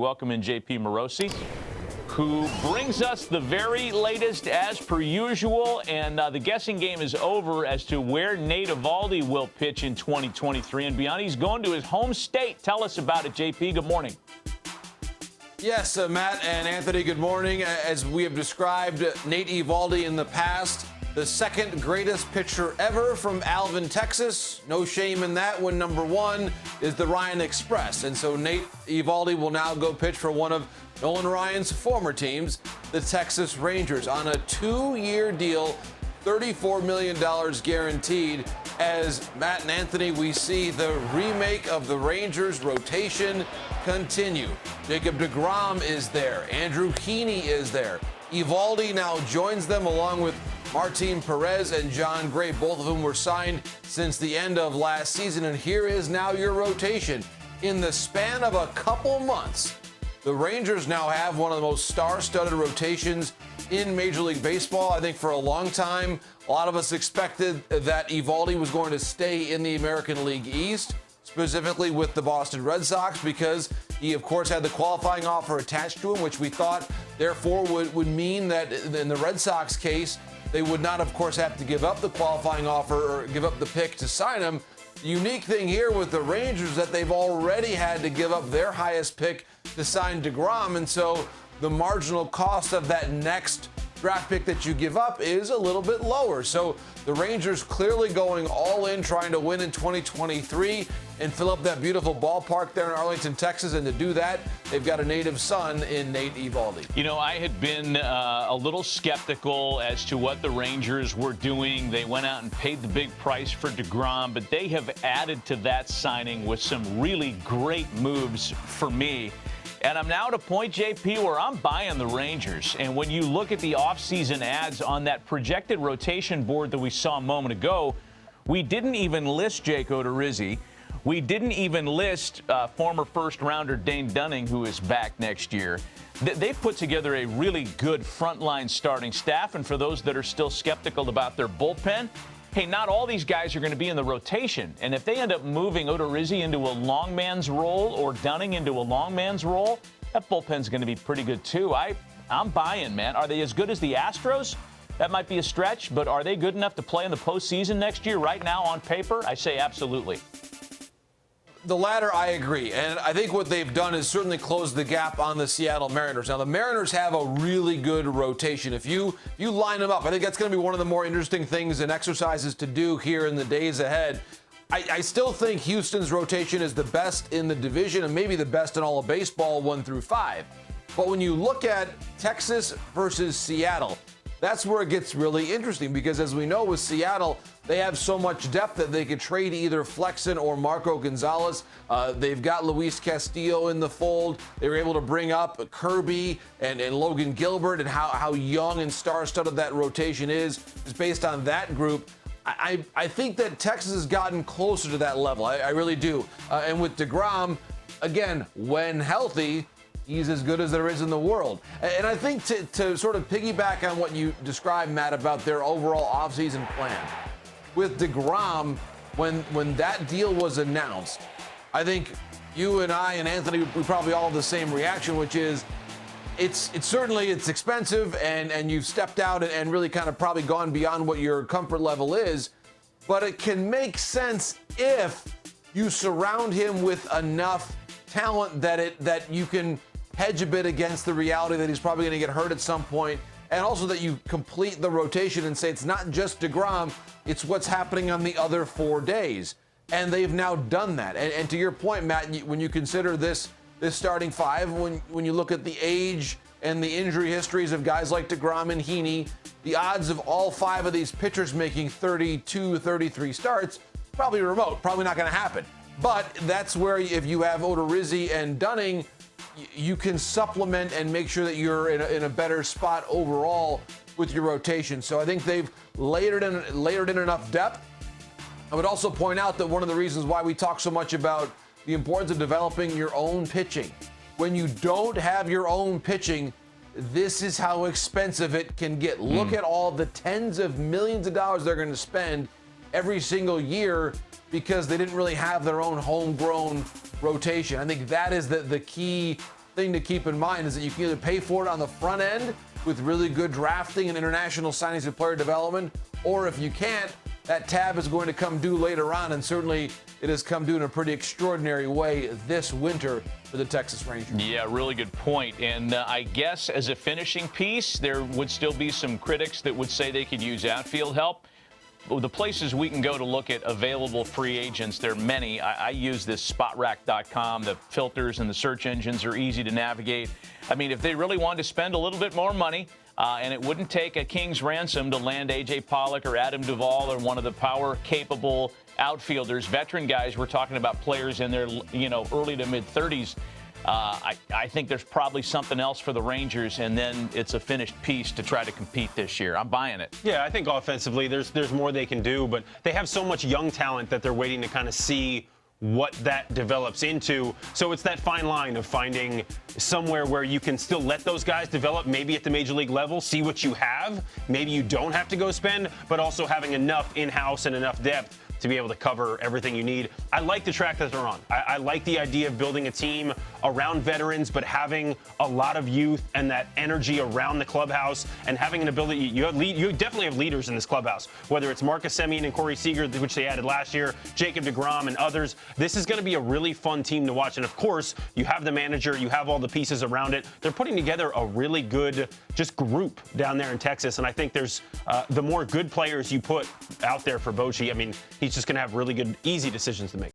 welcome in JP Morosi, who brings us the very latest as per usual. And the guessing game is over as to where Nate Eovaldi will pitch in 2023 and beyond. He's going to his home state. Tell us about it, JP. Good morning. Yes, Matt and Anthony, good morning. As we have described Nate Eovaldi in the past, the second greatest pitcher ever from Alvin, Texas. No shame in that when number one is the Ryan Express. And so Nate Eovaldi will now go pitch for one of Nolan Ryan's former teams, the Texas Rangers, on a 2-year deal, $34 million guaranteed. As Matt and Anthony, we see the remake of the Rangers rotation continue. Jacob deGrom is there. Andrew Heaney is there. Eovaldi now joins them along with Martin Perez and John Gray, both of whom were signed since the end of last season. And here is now your rotation. In the span of a couple months, the Rangers now have one of the most star-studded rotations in Major League Baseball. I think for a long time, a lot of us expected that Eovaldi was going to stay in the American League East, specifically with the Boston Red Sox, because he, of course, had the qualifying offer attached to him, which we thought, therefore, would mean that in the Red Sox case, they would not, of course, have to give up the qualifying offer or give up the pick to sign him. The unique thing here with the Rangers is that they've already had to give up their highest pick to sign deGrom, and so the marginal cost of that next draft pick that you give up is a little bit lower. So the Rangers clearly going all in, trying to win in 2023 and fill up that beautiful ballpark there in Arlington, Texas. And to do that, they've got a native son in Nate Eovaldi. You know, I had been a little skeptical as to what the Rangers were doing. They went out and paid the big price for deGrom, but they have added to that signing with some really great moves for me. And I'm now at a point, JP, where I'm buying the Rangers. And when you look at the offseason ads on that projected rotation board that we saw a moment ago, we didn't even list Jake Odorizzi. We didn't even list former first-rounder Dane Dunning, who is back next year. They've put together a really good frontline starting staff. And for those that are still skeptical about their bullpen, hey, not all these guys are going to be in the rotation. And if they end up moving Odorizzi into a long man's role or Dunning into a long man's role, that bullpen's going to be pretty good too. I'm buying, man. Are they as good as the Astros? That might be a stretch, but are they good enough to play in the postseason next year? Right now on paper, I say absolutely. The latter, I agree. And I think what they've done is certainly close the gap on the Seattle Mariners. Now, the Mariners have a really good rotation. If you line them up, I think that's going to be one of the more interesting things and exercises to do here in the days ahead. I still think Houston's rotation is the best in the division and maybe the best in all of baseball, 1 through 5. But when you look at Texas versus Seattle, that's where it gets really interesting because, as we know, with Seattle, they have so much depth that they could trade either Flexen or Marco Gonzalez. They've got Luis Castillo in the fold. They were able to bring up Kirby and Logan Gilbert, and how young and star-studded that rotation is based on that group. I think that Texas has gotten closer to that level. I really do. And with deGrom, again, when healthy, he's as good as there is in the world. And I think to sort of piggyback on what you described, Matt, about their overall offseason plan, with deGrom, when that deal was announced, I think you and I and Anthony, we probably all have the same reaction, which is it's certainly expensive and you've stepped out and really kind of probably gone beyond what your comfort level is, but it can make sense if you surround him with enough talent that you can hedge a bit against the reality that he's probably going to get hurt at some point, and also that you complete the rotation and say it's not just deGrom, it's what's happening on the other 4 days. And they've now done that. And to your point, Matt, when you consider this starting five, when you look at the age and the injury histories of guys like deGrom and Heaney, the odds of all 5 of these pitchers making 32, 33 starts, probably remote, probably not going to happen. But that's where, if you have Odorizzi and Dunning, you can supplement and make sure that you're in a better spot overall with your rotation. So I think they've layered in enough depth. I would also point out that one of the reasons why we talk so much about the importance of developing your own pitching. When you don't have your own pitching, this is how expensive it can get. Look at all the tens of millions of dollars they're going to spend every single year because they didn't really have their own homegrown rotation. I think that is the key thing to keep in mind is that you can either pay for it on the front end with really good drafting and international signings and player development, or if you can't, that tab is going to come due later on, and certainly it has come due in a pretty extraordinary way this winter for the Texas Rangers. Yeah, really good point. And I guess as a finishing piece, there would still be some critics that would say they could use outfield help. The places we can go to look at available free agents, there are many. I use this spotrack.com. The filters and the search engines are easy to navigate. I mean, if they really wanted to spend a little bit more money, and it wouldn't take a king's ransom to land A.J. Pollock or Adam Duvall or one of the power-capable outfielders, veteran guys. We're talking about players in their, early to mid-30s. I think there's probably something else for the Rangers, and then it's a finished piece to try to compete this year. I'm buying it. Yeah, I think offensively there's more they can do, but they have so much young talent that they're waiting to kind of see what that develops into. So it's that fine line of finding somewhere where you can still let those guys develop, maybe at the major league level, see what you have. Maybe you don't have to go spend, but also having enough in-house and enough depth to be able to cover everything you need. I like the track that they're on. I like the idea of building a team around veterans, but having a lot of youth and that energy around the clubhouse and having an ability. You definitely have leaders in this clubhouse, whether it's Marcus Semien and Corey Seager, which they added last year, Jacob deGrom and others. This is going to be a really fun team to watch. And of course, you have the manager, you have all the pieces around it. They're putting together a really good just group down there in Texas. And I think there's the more good players you put out there for Bochy, I mean, he's just going to have really good, easy decisions to make.